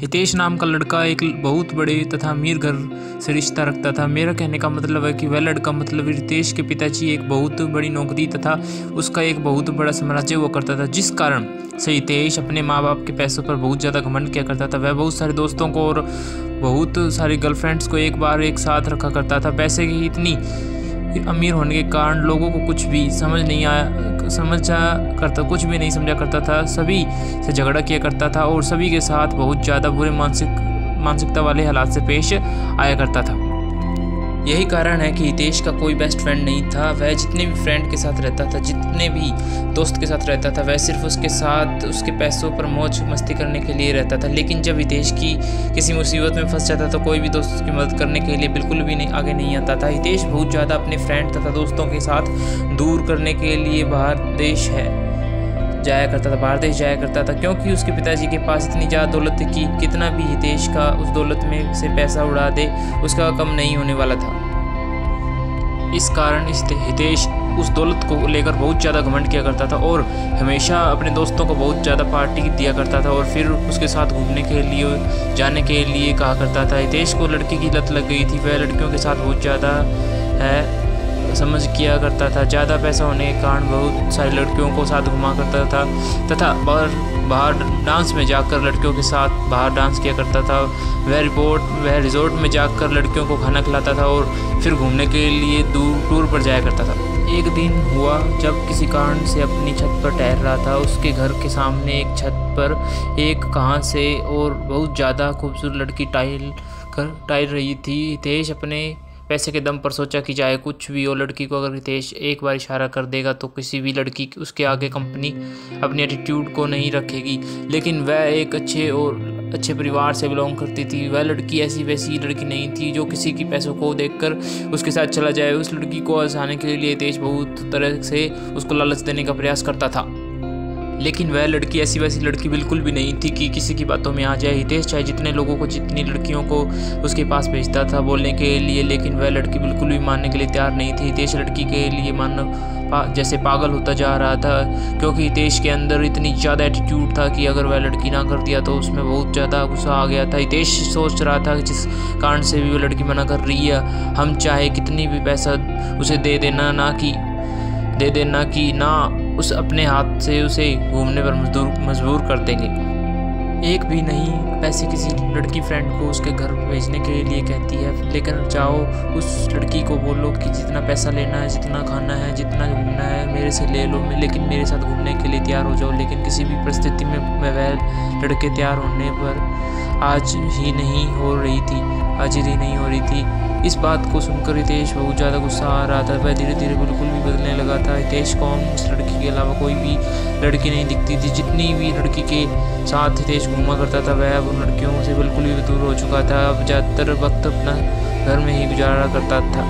हितेश नाम का लड़का एक बहुत बड़े तथा अमीर घर से रिश्ता रखता था। मेरा कहने का मतलब है कि वह लड़का मतलब हितेश के पिताजी एक बहुत बड़ी नौकरी तथा उसका एक बहुत बड़ा साम्राज्य हुआ करता था, जिस कारण से हितेश अपने माँ बाप के पैसों पर बहुत ज़्यादा घमंड किया करता था। वह बहुत सारे दोस्तों को और बहुत सारी गर्लफ्रेंड्स को एक बार एक साथ रखा करता था। पैसे की इतनी अमीर होने के कारण लोगों को कुछ भी कुछ भी नहीं समझा करता था। सभी से झगड़ा किया करता था और सभी के साथ बहुत ज़्यादा बुरे मानसिकता वाले हालात से पेश आया करता था। यही कारण है कि हितेश का कोई बेस्ट फ्रेंड नहीं था। वह जितने भी फ्रेंड के साथ रहता था, जितने भी दोस्त के साथ रहता था, वह सिर्फ उसके साथ उसके पैसों पर मौज मस्ती करने के लिए रहता था। लेकिन जब हितेश की किसी मुसीबत में फंस जाता तो कोई भी दोस्त उसकी मदद करने के लिए बिल्कुल भी आगे नहीं आता था। हितेश बहुत ज़्यादा अपने फ्रेंड तथा दोस्तों के साथ दूर करने के लिए बाहर देश जाया करता था, क्योंकि उसके पिताजी के पास इतनी ज़्यादा दौलत थी कि कितना भी हितेश का उस दौलत में से पैसा उड़ा दे उसका कम नहीं होने वाला था। इस कारण हितेश उस दौलत को लेकर बहुत ज़्यादा घमंड किया करता था और हमेशा अपने दोस्तों को बहुत ज़्यादा पार्टी दिया करता था और फिर उसके साथ घूमने के लिए जाने के लिए कहा करता था। हितेश को लड़की की लत लग गई थी। वह लड़कियों के साथ बहुत ज़्यादा समझ किया करता था। ज़्यादा पैसा होने के कारण बहुत सारी लड़कियों को साथ घुमा करता था तथा बाहर डांस में जाकर लड़कियों के साथ बाहर डांस किया करता था। वह रिजॉर्ट में जाकर लड़कियों को खाना खिलाता था और फिर घूमने के लिए टूर पर जाया करता था। एक दिन हुआ जब किसी कारण से अपनी छत पर टहल रहा था। उसके घर के सामने एक छत पर एक कहाँ से और बहुत ज़्यादा खूबसूरत लड़की टहल रही थी। हितेश अपने पैसे के दम पर सोचा कि चाहे कुछ भी हो, लड़की को अगर हितेश एक बार इशारा कर देगा तो किसी भी लड़की उसके आगे कंपनी अपनी एटीट्यूड को नहीं रखेगी। लेकिन वह एक अच्छे परिवार से बिलोंग करती थी। वह लड़की ऐसी वैसी लड़की नहीं थी जो किसी की पैसों को देखकर उसके साथ चला जाए। उस लड़की को हंसाने के लिए हितेश बहुत तरह से उसको लालच देने का प्रयास करता था, लेकिन वह लड़की ऐसी वैसी लड़की बिल्कुल भी नहीं थी कि किसी की बातों में आ जाए। हितेश चाहे जितने लोगों को जितनी लड़कियों को उसके पास भेजता था बोलने के लिए, लेकिन वह लड़की बिल्कुल भी मानने के लिए तैयार नहीं थी। हितेश लड़की के लिए जैसे पागल होता जा रहा था, क्योंकि हितेश के अंदर इतनी ज़्यादा एटीट्यूड था कि अगर वह लड़की ना कर दिया तो उसमें बहुत ज़्यादा गुस्सा आ गया था। हितेश सोच रहा था कि जिस कारण से भी वो लड़की मना कर रही है, हम चाहे कितनी भी पैसा उसे दे देना कि ना उस अपने हाथ से उसे घूमने पर मजबूर कर देंगे। एक भी नहीं पैसे किसी लड़की फ्रेंड को उसके घर भेजने के लिए कहती है, लेकिन चाहो उस लड़की को बोलो कि जितना पैसा लेना है, जितना खाना है, जितना घूमना है मेरे से ले लो, लेकिन मेरे साथ घूमने के लिए तैयार हो जाओ। लेकिन किसी भी परिस्थिति में वह लड़के तैयार होने पर हाजिर ही नहीं हो रही थी। इस बात को सुनकर हितेश बहुत ज़्यादा गुस्सा आ रहा था। वह धीरे धीरे बिल्कुल भी बदलने लगा था। हितेश को उस लड़की के अलावा कोई भी लड़की नहीं दिखती थी। जितनी भी लड़की के साथ हितेश घूमा करता था वह अब उन लड़कियों से बिल्कुल भी दूर हो चुका था। अब ज़्यादातर वक्त अपना घर में ही गुजारा करता था।